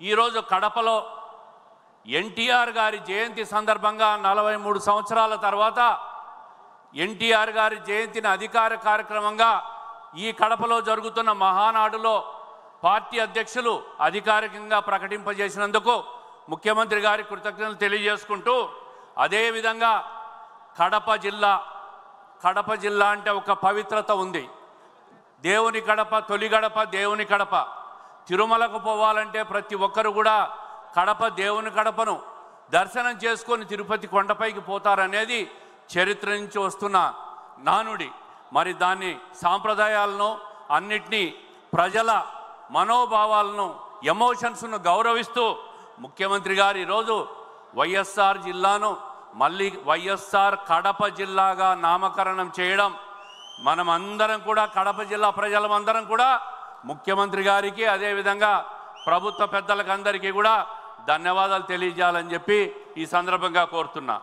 ఈరోజు కడపలో ఎన్టీఆర్ గారి జయంతి సందర్భంగా 43 సంవత్సరాల తర్వాత ఎన్టీఆర్ గారి జయంతిని అధికార కార్యక్రమంగా ఈ కడపలో జరుగుతున్న మహానాడులో పార్టీ అధ్యక్షులు అధికారికంగా ప్రకటింపజేసినందుకు ముఖ్యమంత్రి గారి కృతజ్ఞతలు తెలియజేసుకుంటూ, అదేవిధంగా కడప జిల్లా అంటే ఒక పవిత్రత ఉంది. దేవుని కడప, తొలి గడప దేవుని కడప. తిరుమలకు పోవాలంటే ప్రతి ఒక్కరు కూడా కడప దేవుని కడపను దర్శనం చేసుకొని తిరుపతి కొండపైకి పోతారనేది చరిత్ర నుంచి వస్తున్న నానుడి. మరి దాన్ని సాంప్రదాయాలను అన్నిటినీ ప్రజల మనోభావాలను ఎమోషన్స్ను గౌరవిస్తూ ముఖ్యమంత్రి గారు ఈరోజు వైఎస్ఆర్ జిల్లాను మళ్ళీ వైఎస్ఆర్ కడప జిల్లాగా నామకరణం చేయడం, మనం అందరం కూడా కడప జిల్లా ప్రజలందరం కూడా ముఖ్యమంత్రి గారికి అదేవిధంగా ప్రభుత్వ పెద్దలకు అందరికీ కూడా ధన్యవాదాలు తెలియజేయాలని చెప్పి ఈ సందర్భంగా కోరుతున్నా.